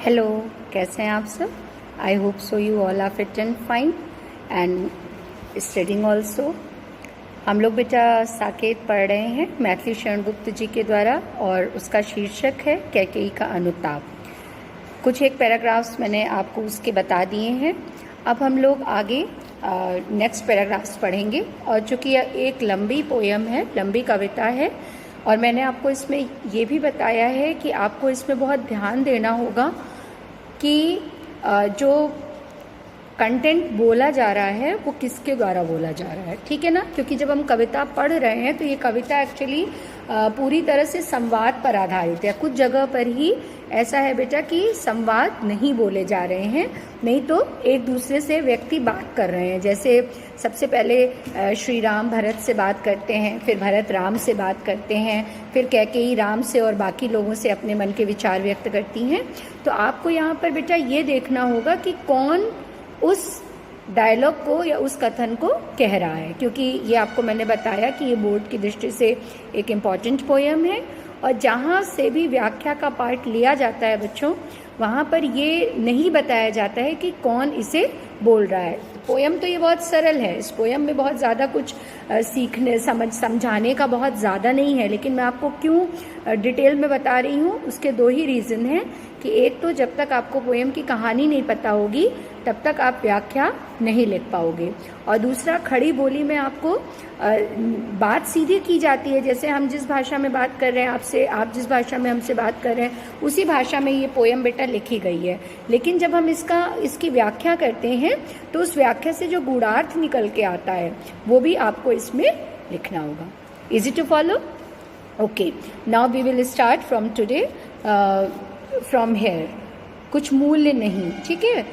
Hello, कैसे हैं आप सब? I hope so you all are fit and fine and studying also. हम लोग बेटा साकेत पढ़ रहे हैं मैथिली शरण गुप्त जी के द्वारा और उसका शीर्षक है कैकेयी का अनुताप। कुछ एक पैराग्राफ्स मैंने आपको उसके बता दिए हैं। अब हम लोग आगे नेक्स्ट पैराग्राफ्स पढ़ेंगे और चूँकि यह एक लंबी पोयम है, लंबी कविता है और मैंने आपको इसमें ये भी बताया है कि आपको इसमें बहुत ध्यान देना होगा कि जो कंटेंट बोला जा रहा है वो किसके द्वारा बोला जा रहा है, ठीक है ना। क्योंकि जब हम कविता पढ़ रहे हैं तो ये कविता एक्चुअली पूरी तरह से संवाद पर आधारित है। कुछ जगह पर ही ऐसा है बेटा कि संवाद नहीं बोले जा रहे हैं, नहीं तो एक दूसरे से व्यक्ति बात कर रहे हैं। जैसे सबसे पहले श्री राम भरत से बात करते हैं, फिर भरत राम से बात करते हैं, फिर कैकेयी राम से और बाकी लोगों से अपने मन के विचार व्यक्त करती हैं। तो आपको यहाँ पर बेटा ये देखना होगा कि कौन उस डायलॉग को या उस कथन को कह रहा है, क्योंकि ये आपको मैंने बताया कि ये बोर्ड की दृष्टि से एक इम्पॉर्टेंट पोयम है और जहाँ से भी व्याख्या का पार्ट लिया जाता है बच्चों, वहाँ पर ये नहीं बताया जाता है कि कौन इसे बोल रहा है। पोयम तो ये बहुत सरल है, इस पोयम में बहुत ज़्यादा कुछ सीखने समझाने का बहुत ज़्यादा नहीं है, लेकिन मैं आपको क्यों डिटेल में बता रही हूँ उसके दो ही रीज़न हैं कि एक तो जब तक आपको पोयम की कहानी नहीं पता होगी तब तक आप व्याख्या नहीं लिख पाओगे, और दूसरा खड़ी बोली में आपको बात सीधी की जाती है। जैसे हम जिस भाषा में बात कर रहे हैं आपसे, आप जिस भाषा में हमसे बात कर रहे हैं उसी भाषा में ये पोयम बेटा लिखी गई है। लेकिन जब हम इसकी व्याख्या करते हैं तो उस व्याख्या से जो गूढ़ार्थ निकल के आता है वो भी आपको इसमें लिखना होगा। Easy to follow? Okay, now we will start from today from here. कुछ मूल्य नहीं, ठीक है।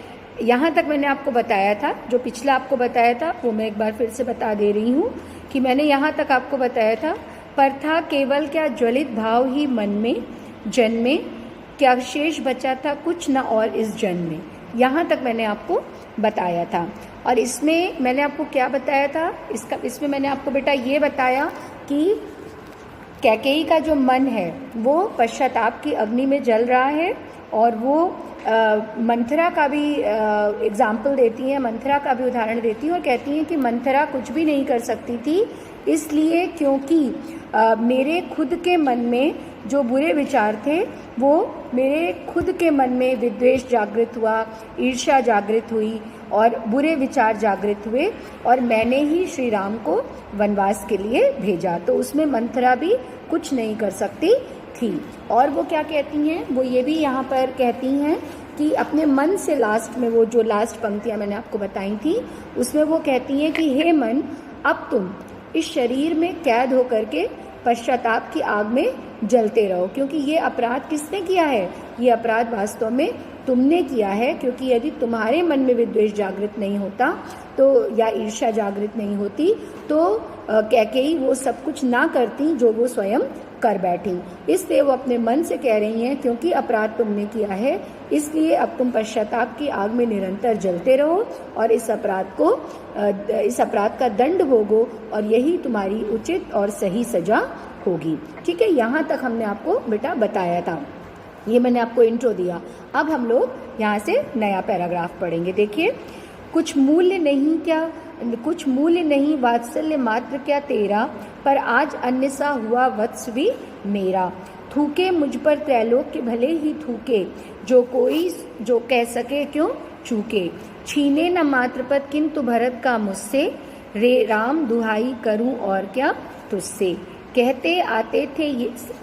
यहाँ तक मैंने आपको बताया था, जो पिछला आपको बताया था वो मैं एक बार फिर से बता दे रही हूँ कि मैंने यहाँ तक आपको बताया था, पर था केवल क्या ज्वलित भाव ही मन में जन्मे, क्या शेष बचा था कुछ न और इस जन्म में। यहाँ तक मैंने आपको बताया था। और इसमें मैंने आपको क्या बताया था, इसमें मैंने आपको बेटा ये बताया कि कैकेयी का जो मन है वो पश्चाताप की अग्नि में जल रहा है और वो मंथरा का भी एग्जाम्पल देती है, मंथरा का भी उदाहरण देती है और कहती हैं कि मंथरा कुछ भी नहीं कर सकती थी इसलिए क्योंकि मेरे खुद के मन में जो बुरे विचार थे वो मेरे खुद के मन में विद्वेष जागृत हुआ, ईर्ष्या जागृत हुई और बुरे विचार जागृत हुए और मैंने ही श्री राम को वनवास के लिए भेजा। तो उसमें मंथरा भी कुछ नहीं कर सकती थी। और वो क्या कहती हैं, वो ये भी यहाँ पर कहती हैं कि अपने मन से लास्ट में, वो जो लास्ट पंक्तियाँ मैंने आपको बताई थी उसमें वो कहती हैं कि हे मन, अब तुम इस शरीर में कैद होकर के पश्चाताप की आग में जलते रहो, क्योंकि ये अपराध किसने किया है, ये अपराध वास्तव में तुमने किया है। क्योंकि यदि तुम्हारे मन में विद्वेष जागृत नहीं होता तो या ईर्ष्या जागृत नहीं होती तो कैकेयी वो सब कुछ ना करती जो वो स्वयं कर बैठी। इसलिए वो अपने मन से कह रही हैं क्योंकि अपराध तुमने किया है इसलिए अब तुम पश्चाताप की आग में निरंतर जलते रहो और इस अपराध का दंड भोगो और यही तुम्हारी उचित और सही सजा होगी। ठीक है, यहाँ तक हमने आपको बेटा बताया था, ये मैंने आपको इंट्रो दिया। अब हम लोग यहाँ से नया पैराग्राफ पढ़ेंगे। देखिए, कुछ मूल्य नहीं वात्सल्य मात्र क्या तेरा, पर आज अन्य सा हुआ वत्स भी मेरा। थूके मुझ पर त्रैलोक्य भले ही थूके, जो कोई जो कह सके क्यों चूके। छीने न मात्र पद किंतु भरत का मुझसे, रे राम दुहाई करूं और क्या तुझसे। कहते आते थे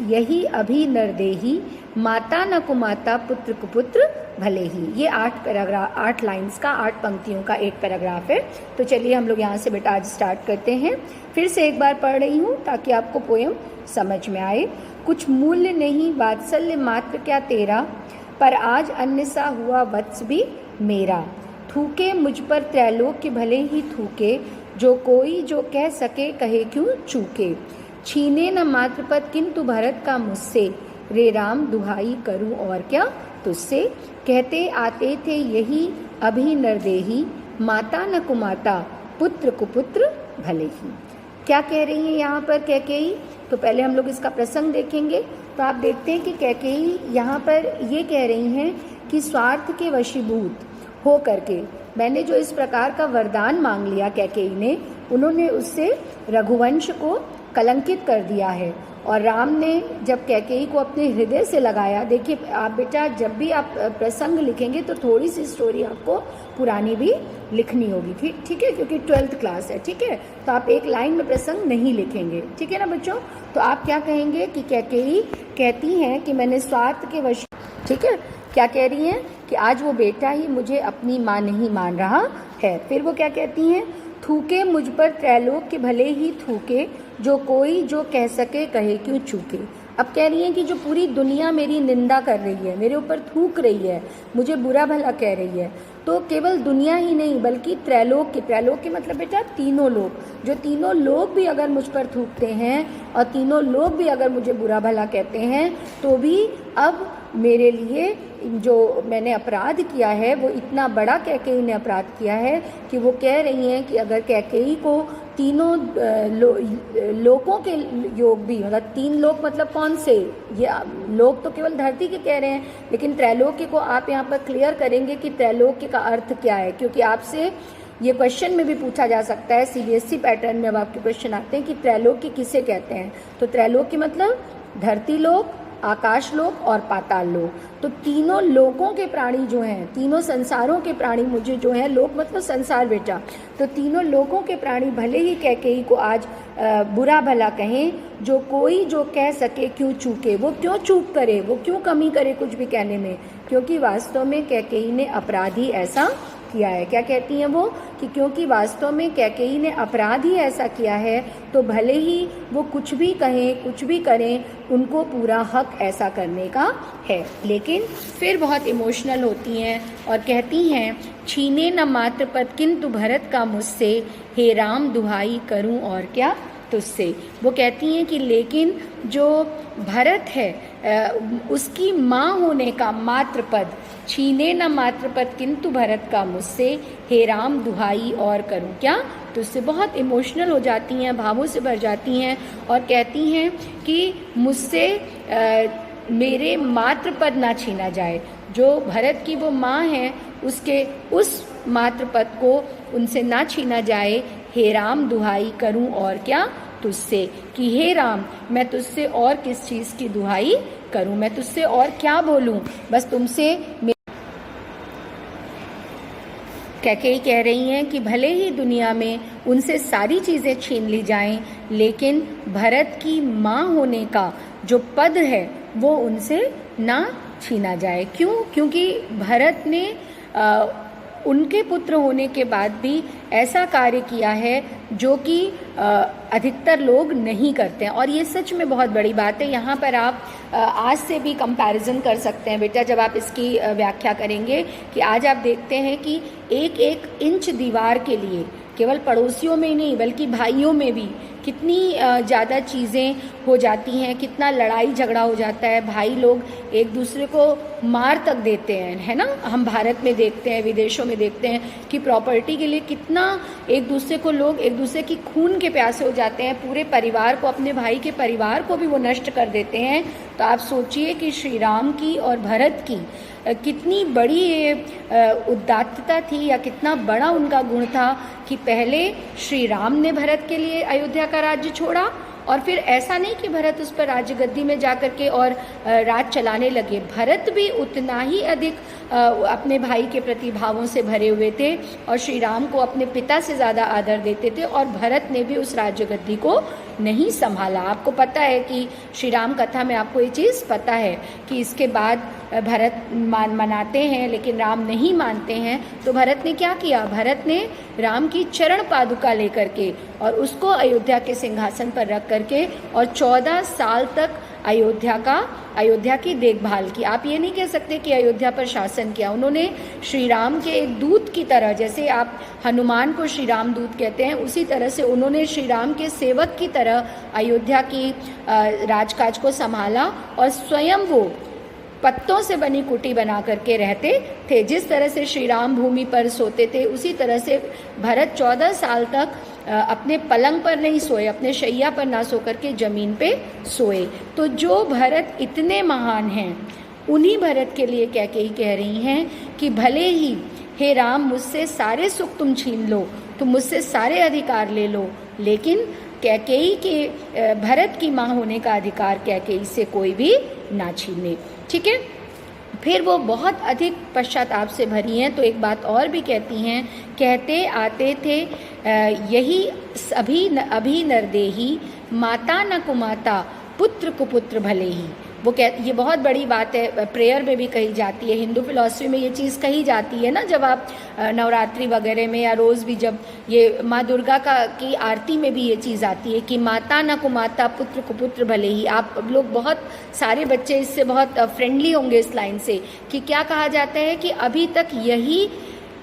यही अभी नरदेही, माता न कुमाता पुत्र कुपुत्र भले ही। ये 8 लाइंस का 8 पंक्तियों का एक पैराग्राफ है। तो चलिए हम लोग यहाँ से बेटा आज स्टार्ट करते हैं। फिर से एक बार पढ़ रही हूँ ताकि आपको पोयम समझ में आए। कुछ मूल्य नहीं वात्सल्य मात्र क्या तेरा, पर आज अन्य सा हुआ वत्स भी मेरा। थूके मुझ पर त्रैलोक्य भले ही थूके, जो कोई जो कह सके कहे क्यों चूके। छीने न मात्र पद किंतु भरत का मुझसे, रे राम दुहाई करूं और क्या तुझसे। कहते आते थे यही अभी नरदेही, माता न कुमाता पुत्र कुपुत्र भले ही। क्या कह रही है यहाँ पर कैकेयी? तो पहले हम लोग इसका प्रसंग देखेंगे तो आप देखते हैं कि कैकेयी यहाँ पर ये कह रही हैं कि स्वार्थ के वशीभूत हो करके मैंने जो इस प्रकार का वरदान मांग लिया कैकेयी ने, उन्होंने उससे रघुवंश को कलंकित कर दिया है। और राम ने जब कैकेयी को अपने हृदय से लगाया, देखिए आप बेटा जब भी आप प्रसंग लिखेंगे तो थोड़ी सी स्टोरी आपको पुरानी भी लिखनी होगी, ठीक है, क्योंकि 12th क्लास है, ठीक है। तो आप एक लाइन में प्रसंग नहीं लिखेंगे, ठीक है ना बच्चों। तो आप क्या कहेंगे कि कैकेयी कहती हैं कि मैंने स्वार्थ के वश, ठीक है, क्या कह रही हैं कि आज वो बेटा ही मुझे अपनी माँ नहीं मान रहा है। फिर वो क्या कहती हैं, थूके मुझ पर त्रैलोक के भले ही थूके, जो कोई जो कह सके कहे क्यों चूके। अब कह रही हैं कि जो पूरी दुनिया मेरी निंदा कर रही है, मेरे ऊपर थूक रही है, मुझे बुरा भला कह रही है, तो केवल दुनिया ही नहीं बल्कि त्रैलोक के मतलब बेटा तीनों लोग, जो तीनों लोग भी अगर मुझ पर थूकते हैं और तीनों लोग भी अगर मुझे बुरा भला कहते हैं, तो भी अब मेरे लिए जो मैंने अपराध किया है वो इतना बड़ा कैकेयी ने अपराध किया है कि वो कह रही हैं कि अगर कैकेयी को तीनों लोकों के योग भी, मतलब 3 लोक मतलब कौन से, ये लोक तो केवल धरती के कह रहे हैं, लेकिन त्रैलोक्य को आप यहाँ पर क्लियर करेंगे कि त्रैलोक्य का अर्थ क्या है, क्योंकि आपसे ये क्वेश्चन में भी पूछा जा सकता है। सीबीएसई पैटर्न में अब आपके क्वेश्चन आते हैं कि त्रैलोक्य किसे कहते हैं, तो त्रैलोक्य मतलब धरती लोक, आकाश लोक और पाताल लोक। तो तीनों लोकों के प्राणी जो हैं, तीनों संसारों के प्राणी मुझे जो है, लोक मतलब संसार बेटा, तो तीनों लोकों के प्राणी भले ही कैकेयी को आज बुरा भला कहें, जो कोई जो कह सके क्यों चूके। वो क्यों चूक करे, वो क्यों कमी करे कुछ भी कहने में, क्योंकि वास्तव में कैकेयी ने अपराध ही ऐसा किया है। क्या कहती हैं वो कि क्योंकि वास्तव में कैकेयी ने अपराध ही ऐसा किया है, तो भले ही वो कुछ भी कहें कुछ भी करें, उनको पूरा हक ऐसा करने का है। लेकिन फिर बहुत इमोशनल होती हैं और कहती हैं, छीने न मात्र पद किंतु भरत का मुझसे, हे राम दुहाई करूं और क्या तुझसे। वो कहती हैं कि लेकिन जो भरत है उसकी माँ होने का मात्र पद, छीने न मात्र पद किंतु भरत का मुझसे, हे राम दुहाई और करूं क्या तुझसे। बहुत इमोशनल हो जाती हैं, भावों से भर जाती हैं और कहती हैं कि मुझसे मेरे मात्र पद ना छीना जाए। जो भरत की वो माँ है उसके उस मात्र पद को उनसे ना छीना जाए। हे राम दुहाई करूं और क्या तुझसे, कि हे राम मैं तुझसे और किस चीज़ की दुहाई करूं, मैं तुझसे और क्या बोलूं, बस तुमसे। कैकेयी कह रही हैं कि भले ही दुनिया में उनसे सारी चीज़ें छीन ली जाएं, लेकिन भरत की माँ होने का जो पद है वो उनसे ना छीना जाए। क्यों? क्योंकि भरत ने उनके पुत्र होने के बाद भी ऐसा कार्य किया है जो कि अधिकतर लोग नहीं करते हैं, और ये सच में बहुत बड़ी बात है। यहाँ पर आप आज से भी कंपैरिजन कर सकते हैं बेटा, जब आप इसकी व्याख्या करेंगे कि आज आप देखते हैं कि एक एक इंच दीवार के लिए केवल पड़ोसियों में ही नहीं बल्कि भाइयों में भी कितनी ज़्यादा चीज़ें हो जाती हैं, कितना लड़ाई झगड़ा हो जाता है, भाई लोग एक दूसरे को मार तक देते हैं, है ना। हम भारत में देखते हैं, विदेशों में देखते हैं कि प्रॉपर्टी के लिए कितना एक दूसरे को लोग एक दूसरे की खून के प्यासे हो जाते हैं, पूरे परिवार को, अपने भाई के परिवार को भी वो नष्ट कर देते हैं। तो आप सोचिए कि श्री राम की और भरत की कितनी बड़ी उदात्तता थी या कितना बड़ा उनका गुण था कि पहले श्री राम ने भरत के लिए अयोध्या का राज्य छोड़ा, और फिर ऐसा नहीं कि भरत उस पर राज्य गद्दी में जा कर के और राज चलाने लगे। भरत भी उतना ही अधिक अपने भाई के प्रति भावों से भरे हुए थे और श्री राम को अपने पिता से ज़्यादा आदर देते थे, और भरत ने भी उस राज्य गद्दी को नहीं संभाला। आपको पता है कि श्री राम कथा में आपको ये चीज़ पता है कि इसके बाद भरत मनाते हैं लेकिन राम नहीं मानते हैं। तो भरत ने क्या किया, भरत ने राम की चरण पादुका लेकर के और उसको अयोध्या के सिंहासन पर रख करके और 14 साल तक अयोध्या की देखभाल की। आप ये नहीं कह सकते कि अयोध्या पर शासन किया। उन्होंने श्री राम के एक दूत की तरह, जैसे आप हनुमान को श्री राम दूत कहते हैं, उसी तरह से उन्होंने श्री राम के सेवक की तरह अयोध्या की राजकाज को संभाला और स्वयं वो पत्तों से बनी कुटी बना करके रहते थे। जिस तरह से श्री राम भूमि पर सोते थे उसी तरह से भरत 14 साल तक अपने पलंग पर नहीं सोए, अपने शैया पर ना सो करके जमीन पे सोए। तो जो भरत इतने महान हैं, उन्हीं भरत के लिए कैकेयी कह रही हैं कि भले ही हे राम मुझसे सारे सुख तुम छीन लो, तुम मुझसे सारे अधिकार ले लो, लेकिन कैकेयी के भरत की माँ होने का अधिकार कैकेयी से कोई भी ना छीने। ठीक है। फिर वो बहुत अधिक पश्चाताप से भरी हैं, तो एक बात और भी कहती हैं, कहते आते थे यही अभी नरदेही, माता न कुमाता पुत्र कुपुत्र भले ही। वो ये बहुत बड़ी बात है, प्रेयर में भी कही जाती है, हिंदू फिलॉसफी में ये चीज़ कही जाती है ना, जब आप नवरात्रि वगैरह में या रोज़ भी जब ये माँ दुर्गा की आरती में भी ये चीज़ आती है कि माता न कुमाता पुत्र कुपुत्र भले ही। आप लोग बहुत सारे बच्चे इससे बहुत फ्रेंडली होंगे इस लाइन से, कि क्या कहा जाता है कि अभी तक यही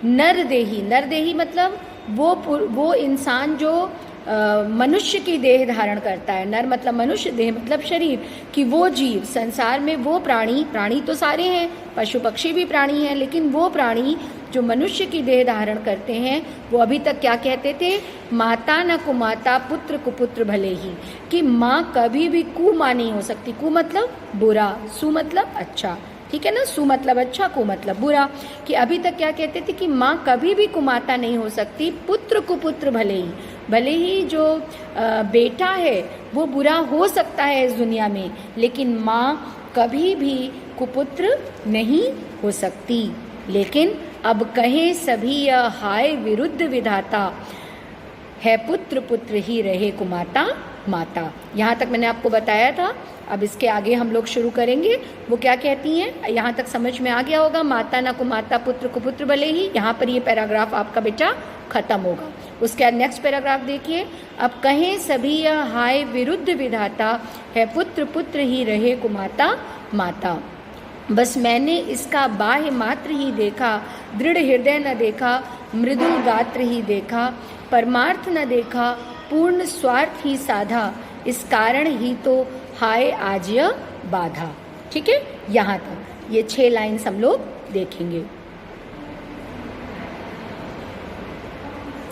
नरदेही मतलब वो इंसान जो मनुष्य की देह धारण करता है, नर मतलब मनुष्य, देह मतलब शरीर, कि वो जीव संसार में, वो प्राणी तो सारे हैं, पशु पक्षी भी प्राणी हैं, लेकिन वो प्राणी जो मनुष्य की देह धारण करते हैं, वो अभी तक क्या कहते थे, माता न कुमाता पुत्र कुपुत्र भले ही, कि माँ कभी भी कुमाँ नहीं हो सकती। कु मतलब बुरा, सु मतलब अच्छा, ठीक है ना, सु मतलब अच्छा, कु मतलब बुरा, कि अभी तक क्या कहते थे कि माँ कभी भी कुमाता नहीं हो सकती, पुत्र कुपुत्र भले ही जो बेटा है वो बुरा हो सकता है इस दुनिया में, लेकिन माँ कभी भी कुपुत्र नहीं हो सकती। लेकिन अब कहें सभी यह हाय विरुद्ध विधाता, है पुत्र पुत्र ही रहे कुमाता माता। यहाँ तक मैंने आपको बताया था। अब इसके आगे हम लोग शुरू करेंगे। वो क्या कहती हैं, यहाँ तक समझ में आ गया होगा, माता न कुमाता पुत्र कुपुत्र भले ही। यहाँ पर ये पैराग्राफ आपका बेटा खत्म होगा। उसके बाद नेक्स्ट पैराग्राफ देखिए, अब कहें सभी यह हाय विरुद्ध विधाता, है पुत्र पुत्र ही रहे कुमाता माता। बस मैंने इसका बाह्य मात्र ही देखा, दृढ़ हृदय न देखा, मृदुल गात्र ही देखा, परमार्थ न देखा, पूर्ण स्वार्थ ही साधा, इस कारण ही तो हाय आज यह बाधा। ठीक है, यहाँ तक ये 6 लाइन्स हम लोग देखेंगे।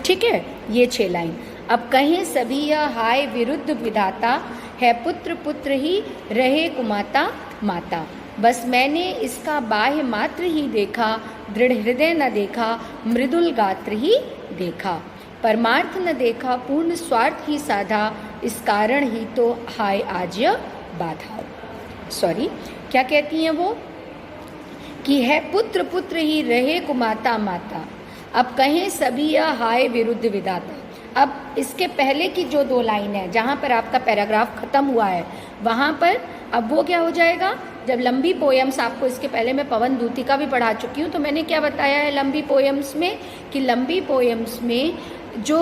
ठीक है, ये 6 लाइन। अब कहें सभी यह हाय विरुद्ध विधाता, है पुत्र पुत्र ही रहे कुमाता माता। बस मैंने इसका बाह्य मात्र ही देखा, दृढ़ हृदय न देखा, मृदुल गात्र ही देखा, परमार्थ न देखा, पूर्ण स्वार्थ ही साधा, इस कारण ही तो हाय आज यह बाधा। सॉरी, क्या कहती हैं वो, कि है पुत्र पुत्र ही रहे कुमाता माता। अब कहें सभी यह हाय विरुद्ध विधाता। अब इसके पहले की जो 2 लाइन है, जहाँ पर आपका पैराग्राफ खत्म हुआ है, वहाँ पर अब वो क्या हो जाएगा, जब लंबी पोएम्स, आपको इसके पहले मैं पवन दूती का भी पढ़ा चुकी हूँ, तो मैंने क्या बताया है लंबी पोएम्स में, कि लंबी पोएम्स में जो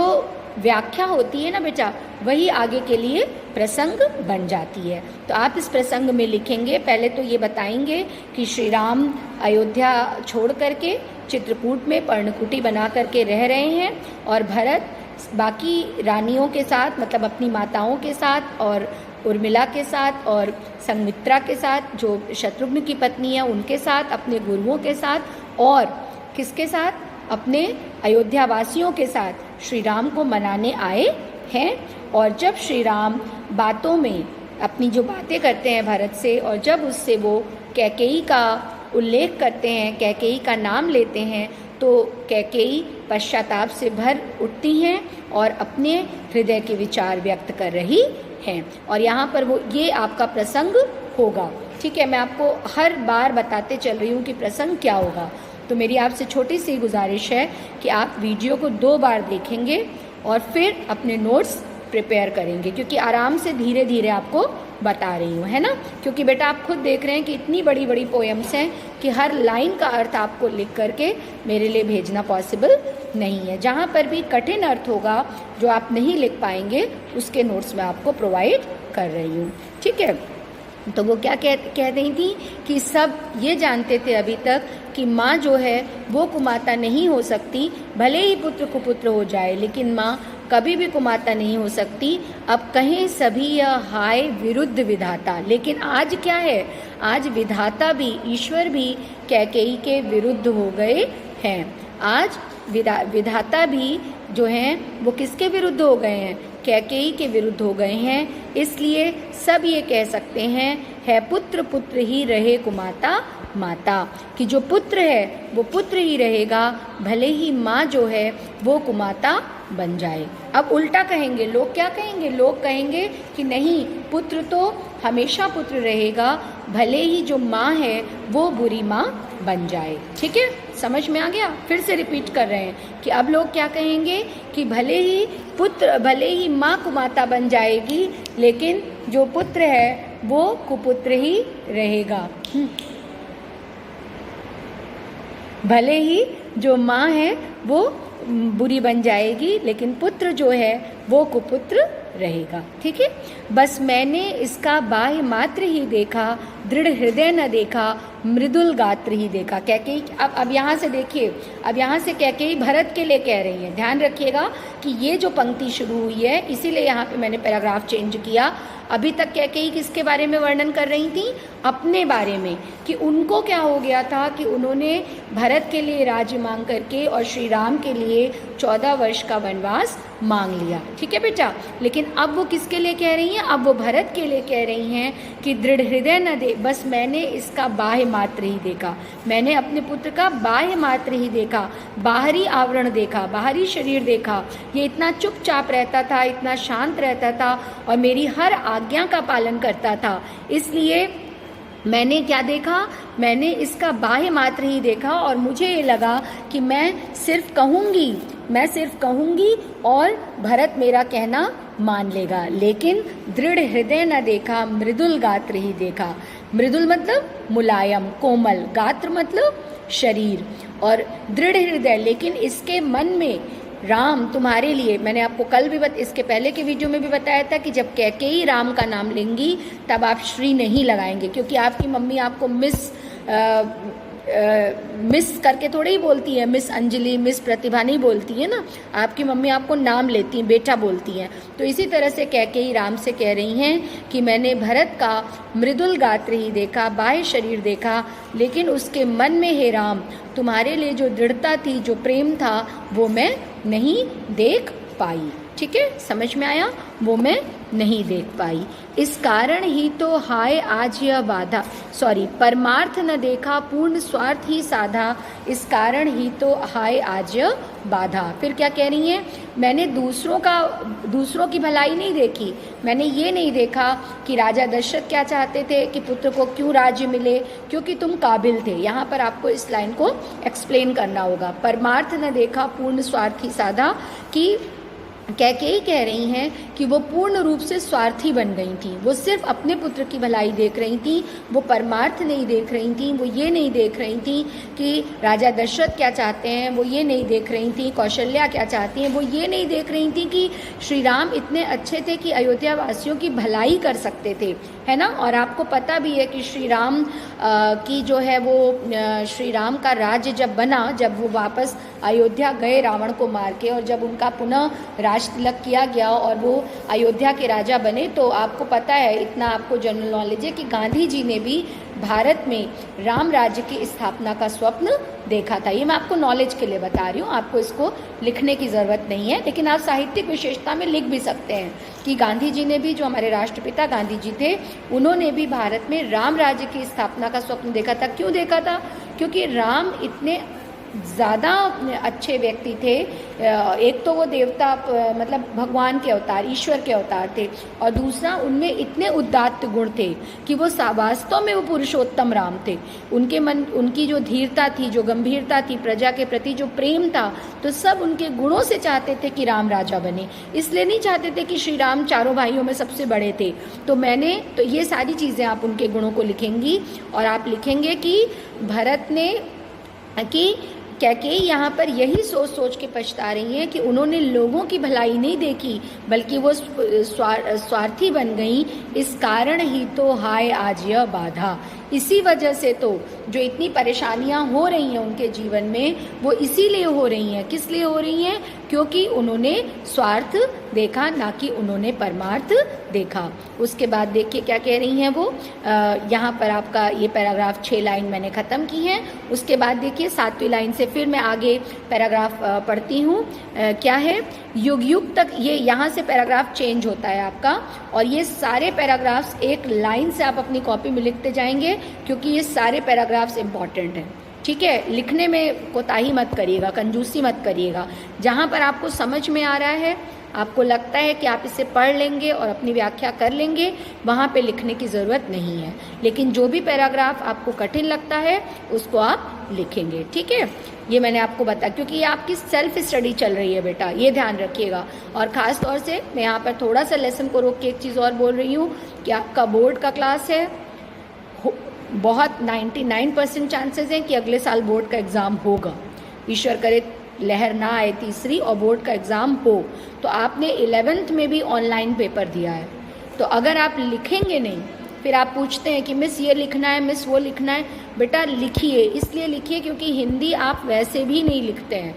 व्याख्या होती है ना बेटा, वही आगे के लिए प्रसंग बन जाती है। तो आप इस प्रसंग में लिखेंगे, पहले तो ये बताएंगे कि श्री राम अयोध्या छोड़ करके चित्रकूट में पर्णकुटी बना करके रह रहे हैं, और भरत बाकी रानियों के साथ, मतलब अपनी माताओं के साथ और उर्मिला के साथ और संघमित्रा के साथ, जो शत्रुघ्न की पत्नी है उनके साथ, अपने गुरुओं के साथ, और किसके साथ, अपने अयोध्या वासियों के साथ श्री राम को मनाने आए हैं। और जब श्री राम बातों में अपनी जो बातें करते हैं भरत से, और जब उससे वो कैकेयी का उल्लेख करते हैं, कैकेयी का नाम लेते हैं, तो कैकेयी पश्चाताप से भर उठती हैं और अपने हृदय के विचार व्यक्त कर रही हैं। और यहाँ पर वो ये आपका प्रसंग होगा। ठीक है, मैं आपको हर बार बताते चल रही हूँ कि प्रसंग क्या होगा। तो मेरी आपसे छोटी सी गुजारिश है कि आप वीडियो को 2 बार देखेंगे और फिर अपने नोट्स प्रिपेयर करेंगे, क्योंकि आराम से धीरे धीरे आपको बता रही हूँ, है ना। क्योंकि बेटा आप खुद देख रहे हैं कि इतनी बड़ी बड़ी पोएम्स हैं कि हर लाइन का अर्थ आपको लिख करके मेरे लिए भेजना पॉसिबल नहीं है। जहाँ पर भी कठिन अर्थ होगा जो आप नहीं लिख पाएंगे, उसके नोट्स मैं आपको प्रोवाइड कर रही हूँ। ठीक है, तो वो क्या कह रही थी कि सब ये जानते थे अभी तक कि माँ जो है वो कुमाता नहीं हो सकती, भले ही पुत्र कुपुत्र हो जाए, लेकिन माँ कभी भी कुमाता नहीं हो सकती। अब कहें सभी यह हाय विरुद्ध विधाता, लेकिन आज क्या है, आज विधाता भी, ईश्वर भी कैकेयी के विरुद्ध हो गए हैं। आज विधाता भी जो हैं वो किसके विरुद्ध हो गए हैं? कैकेयी के विरुद्ध हो गए हैं। इसलिए सब ये कह सकते हैं है पुत्र पुत्र ही रहे कुमाता माता, कि जो पुत्र है वो पुत्र ही रहेगा, भले ही माँ जो है वो कुमाता बन जाए। अब उल्टा कहेंगे, लोग क्या कहेंगे? लोग कहेंगे कि नहीं, पुत्र तो हमेशा पुत्र रहेगा, भले ही जो माँ है वो बुरी माँ बन जाए। ठीक है, समझ में आ गया? फिर से रिपीट कर रहे हैं कि अब लोग क्या कहेंगे कि भले ही माँ कुमाता बन जाएगी, लेकिन जो पुत्र है वो कुपुत्र ही रहेगा। भले ही जो माँ है वो बुरी बन जाएगी, लेकिन पुत्र जो है वो कुपुत्र रहेगा। ठीक है, बस मैंने इसका बाह्य मात्र ही देखा, दृढ़ हृदय न देखा, मृदुल गात्र ही देखा। कैकेयी, अब यहाँ से देखिए, अब यहाँ से कैकेयी भरत के लिए कह रही है। ध्यान रखिएगा कि ये जो पंक्ति शुरू हुई है, इसीलिए यहाँ पे मैंने पैराग्राफ चेंज किया। अभी तक कैकेयी किसके बारे में वर्णन कर रही थी? अपने बारे में, कि उनको क्या हो गया था कि उन्होंने भरत के लिए राज्य मांग करके और श्री राम के लिए 14 वर्ष का वनवास मांग लिया। ठीक है बेटा, लेकिन अब वो किसके लिए कह रही हैं? अब वो भरत के लिए कह रही हैं कि दृढ़ हृदय न दे, बस मैंने इसका बाह्य मात्र ही देखा, मैंने अपने पुत्र का बाह्य मात्र ही देखा, बाहरी आवरण देखा, बाहरी शरीर देखा। ये इतना चुपचाप रहता था, इतना शांत रहता था और मेरी हर आज्ञा का पालन करता था, इसलिए मैंने क्या देखा? मैंने इसका बाह्य मात्र ही देखा और मुझे ये लगा कि मैं सिर्फ कहूँगी और भरत मेरा कहना मान लेगा। लेकिन दृढ़ हृदय न देखा, मृदुल गात्र ही देखा। मृदुल मतलब मुलायम, कोमल, गात्र मतलब शरीर, और दृढ़ हृदय, लेकिन इसके मन में राम तुम्हारे लिए, मैंने आपको कल भी इसके पहले के वीडियो में भी बताया था कि जब कैकेयी राम का नाम लेंगी तब आप श्री नहीं लगाएंगे, क्योंकि आपकी मम्मी आपको मिस करके थोड़ी ही बोलती है, मिस अंजलि, मिस प्रतिभा नहीं बोलती है ना, आपकी मम्मी आपको नाम लेती हैं, बेटा बोलती हैं। तो इसी तरह से कैकेयी राम से कह रही हैं कि मैंने भरत का मृदुल गात्र ही देखा, बाह्य शरीर देखा, लेकिन उसके मन में हे राम तुम्हारे लिए जो दृढ़ता थी, जो प्रेम था, वो मैं नहीं देख पाई। ठीक है, समझ में आया? वो मैं नहीं देख पाई। इस कारण ही तो हाय आज यह बाधा, परमार्थ न देखा, पूर्ण स्वार्थ ही साधा, इस कारण ही तो हाय आज यह बाधा। फिर क्या कह रही हैं? मैंने दूसरों की भलाई नहीं देखी, मैंने ये नहीं देखा कि राजा दशरथ क्या चाहते थे कि पुत्र को क्यों राज्य मिले, क्योंकि तुम काबिल थे। यहाँ पर आपको इस लाइन को एक्सप्लेन करना होगा। परमार्थ न देखा, पूर्ण स्वार्थ ही साधा, कि कैकेयी कह रही हैं कि वो पूर्ण रूप से स्वार्थी बन गई थी, वो सिर्फ अपने पुत्र की भलाई देख रही थी, वो परमार्थ नहीं देख रही थी, वो ये नहीं देख रही थी कि राजा दशरथ क्या चाहते हैं, वो ये नहीं देख रही थी कौशल्या क्या चाहती हैं, वो ये नहीं देख रही थी कि श्री राम इतने अच्छे थे कि अयोध्या वासियों की भलाई कर सकते थे, है ना। और आपको पता भी है कि श्री राम की जो है वो श्री राम का राज्य जब बना, जब वो वापस अयोध्या गए रावण को मार के, और जब उनका पुनः राज तिलक किया गया और वो अयोध्या के राजा बने, तो आपको पता है, इतना आपको जनरल नॉलेज है कि गांधी जी ने भी भारत में राम राज्य की स्थापना का स्वप्न देखा था। ये मैं आपको नॉलेज के लिए बता रही हूँ, आपको इसको लिखने की ज़रूरत नहीं है, लेकिन आप साहित्यिक विशेषता में लिख भी सकते हैं कि गांधी जी ने भी, जो हमारे राष्ट्रपिता गांधी जी थे, उन्होंने भी भारत में राम राज्य की स्थापना का स्वप्न देखा था। क्यों देखा था? क्योंकि राम इतने ज़्यादा अच्छे व्यक्ति थे। एक तो वो देवता मतलब भगवान के अवतार, ईश्वर के अवतार थे, और दूसरा उनमें इतने उदात्त गुण थे कि वो वास्तव में वो पुरुषोत्तम राम थे। उनकी जो धीरता थी, जो गंभीरता थी, प्रजा के प्रति जो प्रेम था, तो सब उनके गुणों से चाहते थे कि राम राजा बने। इसलिए नहीं चाहते थे कि श्री राम चारों भाइयों में सबसे बड़े थे। तो ये सारी चीज़ें आप उनके गुणों को लिखेंगी, और आप लिखेंगे कि भरत ने कि कैकेयी यहाँ पर यही सोच के पछता रही हैं कि उन्होंने लोगों की भलाई नहीं देखी, बल्कि वो स्वार्थी बन गई। इस कारण ही तो हाय आज यह बाधा, इसी वजह से तो जो इतनी परेशानियां हो रही हैं उनके जीवन में, वो इसीलिए हो रही हैं। किस लिए हो रही हैं? क्योंकि उन्होंने स्वार्थ देखा, ना कि उन्होंने परमार्थ देखा। उसके बाद देखिए क्या कह रही हैं वो, यहाँ पर आपका ये पैराग्राफ 6 लाइन मैंने ख़त्म की हैं। उसके बाद देखिए 7वीं लाइन से फिर मैं आगे पैराग्राफ पढ़ती हूँ। क्या है, युग युग तक, ये यहाँ से पैराग्राफ चेंज होता है आपका, और ये सारे पैराग्राफ्स एक लाइन से आप अपनी कॉपी में लिखते जाएंगे, क्योंकि ये सारे पैराग्राफ्स इम्पॉर्टेंट हैं। ठीक है, लिखने में कोताही मत करिएगा, कंजूसी मत करिएगा। जहाँ पर आपको समझ में आ रहा है, आपको लगता है कि आप इसे पढ़ लेंगे और अपनी व्याख्या कर लेंगे, वहाँ पे लिखने की ज़रूरत नहीं है। लेकिन जो भी पैराग्राफ आपको कठिन लगता है उसको आप लिखेंगे। ठीक है, ये मैंने आपको बताया, क्योंकि ये आपकी सेल्फ स्टडी चल रही है बेटा, ये ध्यान रखिएगा। और ख़ास तौर से मैं यहाँ पर थोड़ा सा लेसन को रोक के एक चीज़ और बोल रही हूँ कि आपका बोर्ड का क्लास है, बहुत 99% चांसेस हैं कि अगले साल बोर्ड का एग्ज़ाम होगा। ईश्वर करे लहर ना आए तीसरी और बोर्ड का एग्ज़ाम हो। तो आपने 11th में भी ऑनलाइन पेपर दिया है, तो अगर आप लिखेंगे नहीं, फिर आप पूछते हैं कि मिस ये लिखना है, मिस वो लिखना है। बेटा लिखिए, इसलिए लिखिए क्योंकि हिंदी आप वैसे भी नहीं लिखते हैं।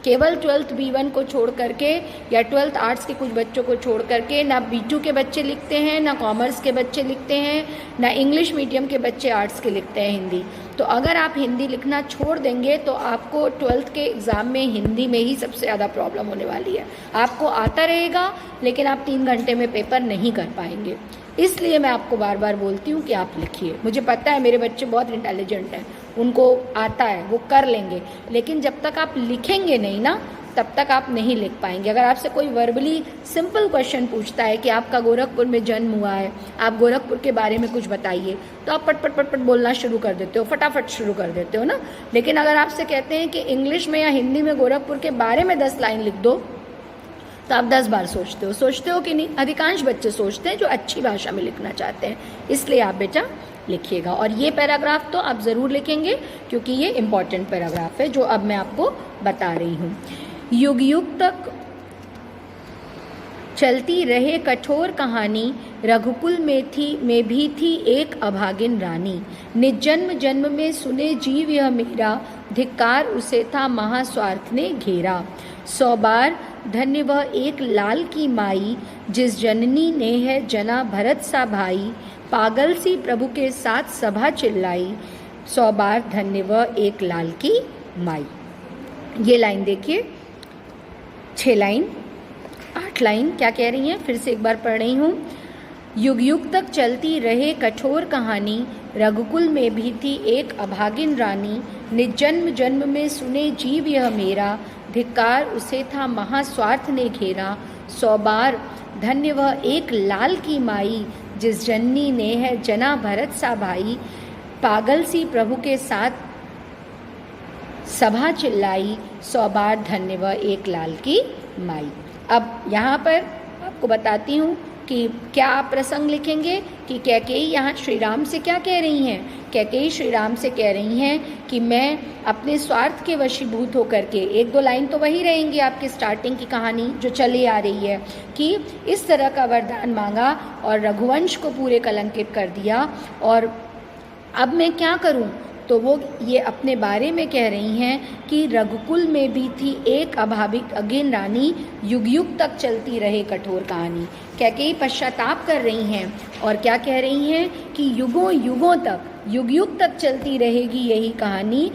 केवल 12th B1 को छोड़ करके या 12th आर्ट्स के कुछ बच्चों को छोड़ करके ना B2 के बच्चे लिखते हैं, ना कॉमर्स के बच्चे लिखते हैं, ना इंग्लिश मीडियम के बच्चे आर्ट्स के लिखते हैं हिंदी। तो अगर आप हिंदी लिखना छोड़ देंगे तो आपको 12th के एग्ज़ाम में हिंदी में ही सबसे ज़्यादा प्रॉब्लम होने वाली है। आपको आता रहेगा लेकिन आप 3 घंटे में पेपर नहीं कर पाएंगे। इसलिए मैं आपको बार बार बोलती हूँ कि आप लिखिए। मुझे पता है मेरे बच्चे बहुत इंटेलिजेंट हैं, उनको आता है, वो कर लेंगे, लेकिन जब तक आप लिखेंगे नहीं ना, तब तक आप नहीं लिख पाएंगे। अगर आपसे कोई वर्बली सिंपल क्वेश्चन पूछता है कि आपका गोरखपुर में जन्म हुआ है, आप गोरखपुर के बारे में कुछ बताइए, तो आप पट पट पट पट बोलना शुरू कर देते हो, फटाफट शुरू कर देते हो ना। लेकिन अगर आपसे कहते हैं कि इंग्लिश में या हिंदी में गोरखपुर के बारे में 10 लाइन लिख दो, तो आप 10 बार सोचते हो कि नहीं। अधिकांश बच्चे सोचते हैं जो अच्छी भाषा में लिखना चाहते हैं। इसलिए आप बेटा लिखिएगा, और ये पैराग्राफ तो आप ज़रूर लिखेंगे क्योंकि ये इम्पॉर्टेंट पैराग्राफ है जो अब मैं आपको बता रही हूँ। युग युग तक चलती रहे कठोर कहानी, रघुकुल में भी थी एक अभागिन रानी। निज जन्म जन्म में सुने जीव यह मेरा, धिक्कार उसे था महास्वार्थ ने घेरा। 100 बार धन्य वह एक लाल की माई, जिस जननी ने है जना भरत सा भाई। पागल सी प्रभु के साथ सभा चिल्लाई, 100 बार धन्य वह एक लाल की माई। ये लाइन देखिए, 6 लाइन 8 लाइन क्या कह रही हैं, फिर से एक बार पढ़ रही हूँ। युग युग तक चलती रहे कठोर कहानी, रघुकुल में भी थी एक अभागिन रानी। निज जन्म जन्म में सुने जीव यह मेरा, धिक्कार उसे था महास्वार्थ ने घेरा। 100 बार धन्य वह एक लाल की माई, जिस जननी ने है जना भरत सा भाई। पागल सी प्रभु के साथ सभा चिल्लाई, 100 बार धन्य वह एक लाल की माई। अब यहाँ पर आपको बताती हूँ कि क्या आप प्रसंग लिखेंगे कि कैकेयी यहाँ श्री राम से क्या कह रही हैं। कैकेयी श्री राम से कह रही हैं कि मैं अपने स्वार्थ के वशीभूत होकर के, 1-2 लाइन तो वही रहेंगी आपकी स्टार्टिंग की कहानी जो चली आ रही है, कि इस तरह का वरदान मांगा और रघुवंश को पूरे कलंकित कर दिया, और अब मैं क्या करूं। तो वो ये अपने बारे में कह रही हैं कि रघुकुल में भी थी एक अभागिन रानी, युग युग तक चलती रहे कठोर कहानी। कैकेयी पश्चाताप कर रही हैं और क्या कह रही हैं कि युगों युगों तक, युग युग तक चलती रहेगी यही कहानी,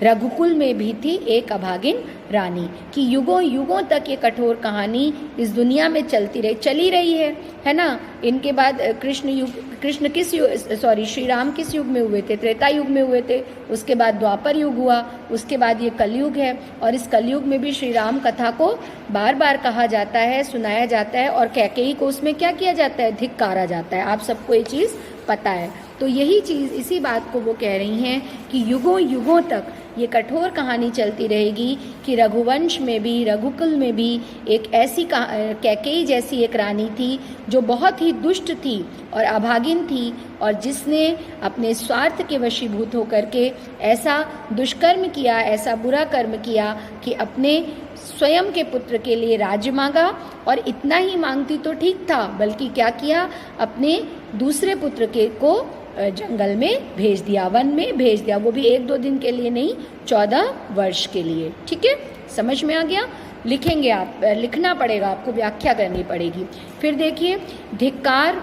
रघुकुल में भी थी एक अभागिन रानी। कि युगों युगों तक ये कठोर कहानी इस दुनिया में चली रही है ना। इनके बाद कृष्ण किस युग, सॉरी श्री राम किस युग में हुए थे, त्रेता युग में हुए थे। उसके बाद द्वापर युग हुआ, उसके बाद ये कलयुग है, और इस कलयुग में भी श्री राम कथा को बार बार कहा जाता है, सुनाया जाता है, और कैकेयी को उसमें क्या किया जाता है, धिक्कारा जाता है। आप सबको ये चीज़ पता है। तो यही चीज़, इसी बात को वो कह रही हैं कि युगों युगों तक ये कठोर कहानी चलती रहेगी कि रघुवंश में भी, रघुकुल में भी एक ऐसी कैकेयी जैसी एक रानी थी जो बहुत ही दुष्ट थी और अभागिन थी, और जिसने अपने स्वार्थ के वशीभूत होकर के ऐसा दुष्कर्म किया, ऐसा बुरा कर्म किया कि अपने स्वयं के पुत्र के लिए राज्य मांगा, और इतना ही मांगती तो ठीक था, बल्कि क्या किया, अपने दूसरे पुत्र को जंगल में भेज दिया, वन में भेज दिया, वो भी 1-2 दिन के लिए नहीं, 14 वर्ष के लिए। ठीक है, समझ में आ गया? लिखेंगे आप, लिखना पड़ेगा आपको, व्याख्या करनी पड़ेगी। फिर देखिए, धिक्कार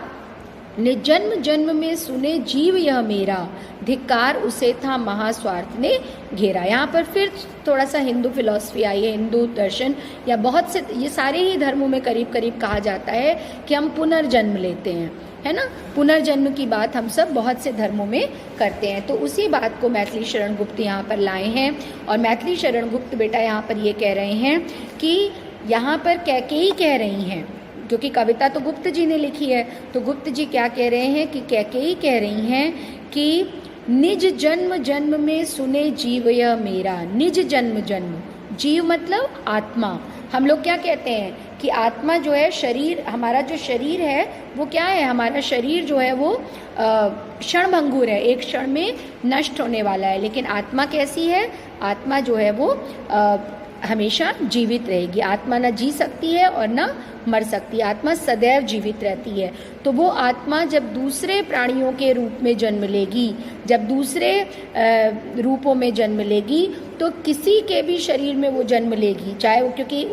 निजन्म जन्म में सुने जीव यह मेरा, धिक्कार उसे था महास्वार्थ ने घेरा। यहाँ पर फिर थोड़ा सा हिंदू फिलॉसफी आई है, हिंदू दर्शन, या बहुत से, ये सारे ही धर्मों में करीब करीब कहा जाता है कि हम पुनर्जन्म लेते हैं, है ना। पुनर्जन्म की बात हम सब बहुत से धर्मों में करते हैं। तो उसी बात को मैथिली शरण गुप्त यहाँ पर लाए हैं। और मैथिली शरण गुप्त बेटा यहाँ पर ये कह रहे हैं कि यहाँ पर कैकेयी कह रही हैं, क्योंकि कविता तो गुप्त जी ने लिखी है, तो गुप्त जी क्या कह रहे हैं कि कैकेयी कह रही हैं कि निज जन्म जन्म में सुने जीव यह मेरा। निज जन्म जन्म, जीव मतलब आत्मा। हम लोग क्या कहते हैं कि आत्मा जो है, शरीर, हमारा जो शरीर है वो क्या है, हमारा शरीर जो है वो क्षणभंगुर है, एक क्षण में नष्ट होने वाला है। लेकिन आत्मा कैसी है? आत्मा जो है वो हमेशा जीवित रहेगी। आत्मा न जी सकती है और न मर सकती है, आत्मा सदैव जीवित रहती है। तो वो आत्मा जब दूसरे प्राणियों के रूप में जन्म लेगी, जब दूसरे रूपों में जन्म लेगी, तो किसी के भी शरीर में वो जन्म लेगी, चाहे वो, क्योंकि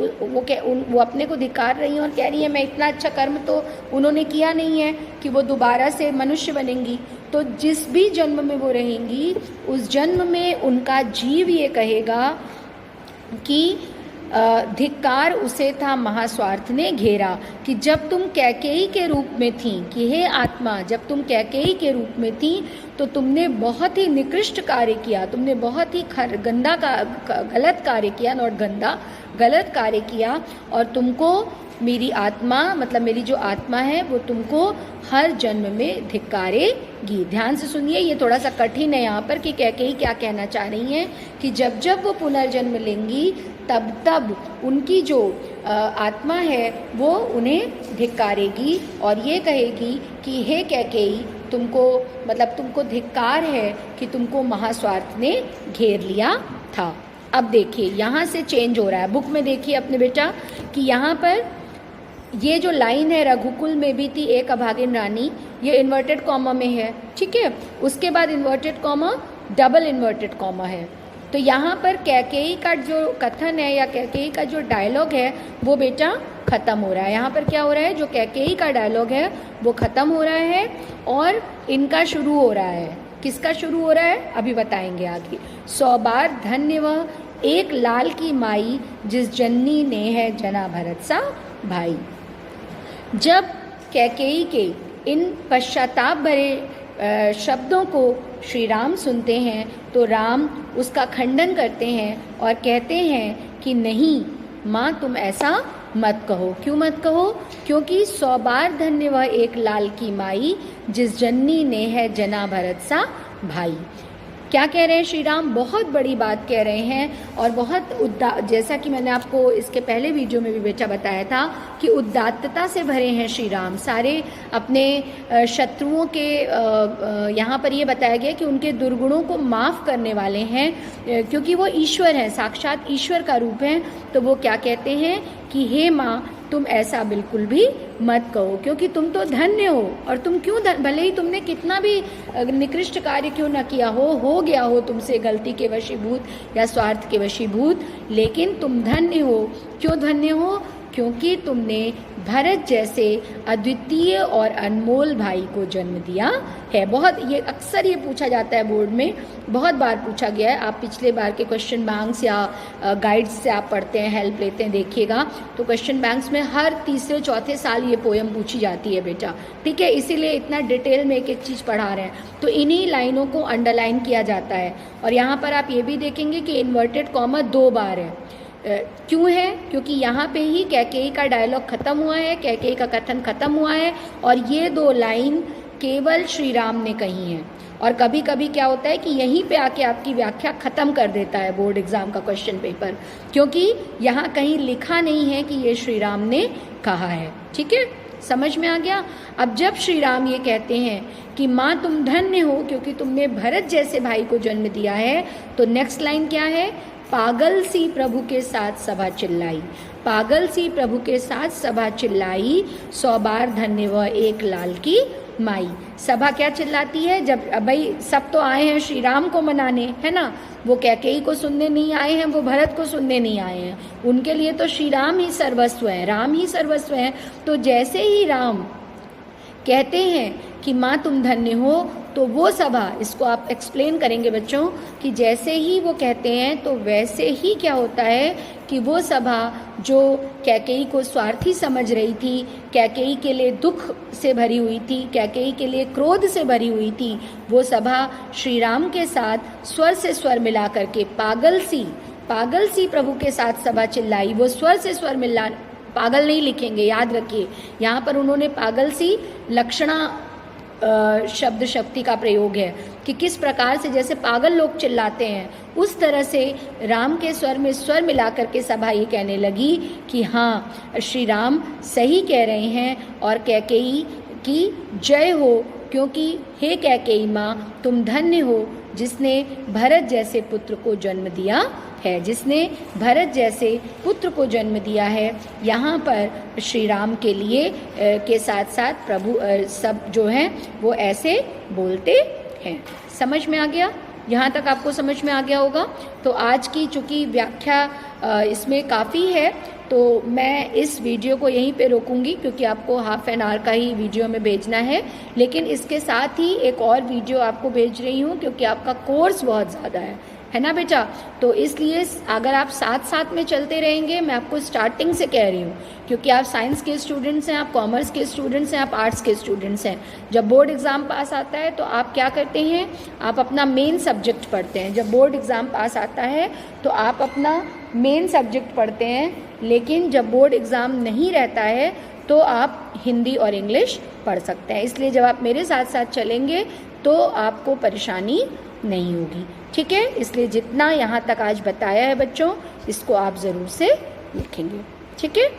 वो अपने को धिक्कार रही है और कह रही है मैं इतना अच्छा कर्म तो उन्होंने किया नहीं है कि वो दोबारा से मनुष्य बनेंगी। तो जिस भी जन्म में वो रहेंगी, उस जन्म में उनका जीव ये कहेगा कि धिक्कार उसे था महास्वार्थ ने घेरा, कि जब तुम कैकेयी के रूप में थी, कि हे आत्मा, जब तुम कैकेयी के रूप में थी तो तुमने बहुत ही निकृष्ट कार्य किया, तुमने बहुत ही गंदा गलत कार्य किया, नॉट गंदा, गलत कार्य किया, और तुमको मेरी आत्मा, मतलब मेरी जो आत्मा है वो तुमको हर जन्म में धिक्कारेगी। ध्यान से सुनिए, ये थोड़ा सा कठिन है यहाँ पर कि कैकेयी क्या कहना चाह रही हैं कि जब जब वो पुनर्जन्म लेंगी तब तब उनकी जो आत्मा है वो उन्हें धिक्कारेगी और ये कहेगी कि हे कैकेयी, तुमको, मतलब तुमको धिक्कार है कि तुमको महास्वार्थ ने घेर लिया था। अब देखिए यहाँ से चेंज हो रहा है, बुक में देखिए अपने बेटा कि यहाँ पर ये जो लाइन है, रघुकुल में भी थी एक अभागिन रानी, ये इन्वर्टेड कॉमा में है, ठीक है। उसके बाद inverted comma, double inverted comma है। तो यहाँ पर कैकेयी का जो कथन है या कैकेयी का जो डायलॉग है वो बेटा ख़त्म हो रहा है। यहाँ पर क्या हो रहा है, जो कैकेयी का डायलॉग है वो ख़त्म हो रहा है और इनका शुरू हो रहा है। किसका शुरू हो रहा है अभी बताएंगे आगे। 100 बार धन्य वह एक लाल की माई, जिस जननी ने है जना भरत सा भाई। जब कैकेयी के इन पश्चाताप भरे शब्दों को श्री राम सुनते हैं तो राम उसका खंडन करते हैं और कहते हैं कि नहीं माँ, तुम ऐसा मत कहो। क्यों मत कहो? क्योंकि 100 बार धन्य वह एक लाल की माई, जिस जननी ने है जना भरत सा भाई। क्या कह रहे हैं श्री राम? बहुत बड़ी बात कह रहे हैं और बहुत जैसा कि मैंने आपको इसके पहले वीडियो में भी बेटा बताया था कि उदात्तता से भरे हैं श्री राम। सारे अपने शत्रुओं के यहाँ पर ये बताया गया कि उनके दुर्गुणों को माफ़ करने वाले हैं, क्योंकि वो ईश्वर हैं, साक्षात ईश्वर का रूप हैं। तो वो क्या कहते हैं कि हे माँ, तुम ऐसा बिल्कुल भी मत कहो, क्योंकि तुम तो धन्य हो। और तुम क्यों भले ही तुमने कितना भी निकृष्ट कार्य क्यों ना किया हो गया हो तुमसे गलती के वशीभूत या स्वार्थ के वशीभूत, लेकिन तुम धन्य हो। क्यों धन्य हो? क्योंकि तुमने भरत जैसे अद्वितीय और अनमोल भाई को जन्म दिया है। बहुत ये अक्सर ये पूछा जाता है बोर्ड में, बहुत बार पूछा गया है। आप पिछले बार के क्वेश्चन बैंक्स या गाइड्स से आप पढ़ते हैं, हेल्प लेते हैं, देखिएगा तो क्वेश्चन बैंक्स में हर तीसरे चौथे साल ये पोयम पूछी जाती है बेटा, ठीक है। इसीलिए इतना डिटेल में एक एक चीज़ पढ़ा रहे हैं। तो इन्हीं लाइनों को अंडरलाइन किया जाता है। और यहाँ पर आप ये भी देखेंगे कि इन्वर्टेड कॉमा 2 बार है। क्यों है? क्योंकि यहाँ पे ही कैकेयी का डायलॉग ख़त्म हुआ है, कैकेयी का कथन ख़त्म हुआ है और ये 2 लाइन केवल श्री राम ने कही हैं। और कभी कभी क्या होता है कि यहीं पे आके आपकी व्याख्या ख़त्म कर देता है बोर्ड एग्ज़ाम का क्वेश्चन पेपर, क्योंकि यहाँ कहीं लिखा नहीं है कि ये श्री राम ने कहा है, ठीक है। समझ में आ गया? अब जब श्री राम ये कहते हैं कि माँ तुम धन्य हो क्योंकि तुमने भरत जैसे भाई को जन्म दिया है, तो नेक्स्ट लाइन क्या है? पागल सी प्रभु के साथ सभा चिल्लाई, पागल सी प्रभु के साथ सभा चिल्लाई, 100 बार धन्य वह एक लाल की माई। सभा क्या चिल्लाती है? जब भाई सब तो आए हैं श्री राम को मनाने, है ना, वो कैकेयी को सुनने नहीं आए हैं, वो भरत को सुनने नहीं आए हैं, उनके लिए तो श्री राम ही सर्वस्व है, राम ही सर्वस्व है। तो जैसे ही राम कहते हैं कि माँ तुम धन्य हो, तो वो सभा, इसको आप एक्सप्लेन करेंगे बच्चों, कि जैसे ही वो कहते हैं तो वैसे ही क्या होता है कि वो सभा जो कैकेयी को स्वार्थी समझ रही थी, कैकेयी के लिए दुख से भरी हुई थी, कैकेयी के लिए क्रोध से भरी हुई थी, वो सभा श्री राम के साथ स्वर से स्वर मिला करके पागल सी प्रभु के साथ सभा चिल्लाई। वो स्वर से स्वर मिला, पागल नहीं लिखेंगे, याद रखिए, यहाँ पर उन्होंने पागल सी लक्षणा शब्द शक्ति का प्रयोग है कि किस प्रकार से जैसे पागल लोग चिल्लाते हैं, उस तरह से राम के स्वर में स्वर मिला करके सभा ये कहने लगी कि हाँ, श्री राम सही कह रहे हैं और कैकेयी की जय हो, क्योंकि हे कैकेयी माँ तुम धन्य हो जिसने भरत जैसे पुत्र को जन्म दिया है, जिसने भरत जैसे पुत्र को जन्म दिया है। यहाँ पर श्री राम के लिए के साथ साथ प्रभु सब जो हैं वो ऐसे बोलते हैं। समझ में आ गया? यहाँ तक आपको समझ में आ गया होगा। तो आज की चूँकि व्याख्या इसमें काफ़ी है, तो मैं इस वीडियो को यहीं पे रोकूंगी, क्योंकि आपको हाफ एन आवर का ही वीडियो में भेजना है। लेकिन इसके साथ ही एक और वीडियो आपको भेज रही हूँ, क्योंकि आपका कोर्स बहुत ज़्यादा है ना बेटा। तो इसलिए अगर आप साथ साथ में चलते रहेंगे, मैं आपको स्टार्टिंग से कह रही हूँ, क्योंकि आप साइंस के स्टूडेंट्स हैं, आप कॉमर्स के स्टूडेंट्स हैं, आप आर्ट्स के स्टूडेंट्स हैं। जब बोर्ड एग्ज़ाम पास आता है तो आप क्या करते हैं, आप अपना मेन सब्जेक्ट पढ़ते हैं। जब बोर्ड एग्ज़ाम पास आता है तो आप अपना मेन सब्जेक्ट पढ़ते हैं, लेकिन जब बोर्ड एग्ज़ाम नहीं रहता है तो आप हिंदी और इंग्लिश पढ़ सकते हैं। इसलिए जब आप मेरे साथ साथ चलेंगे तो आपको परेशानी नहीं होगी, ठीक है। इसलिए जितना यहाँ तक आज बताया है बच्चों, इसको आप ज़रूर से लिखेंगे, ठीक है।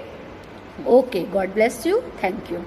Okay, God bless you, thank you.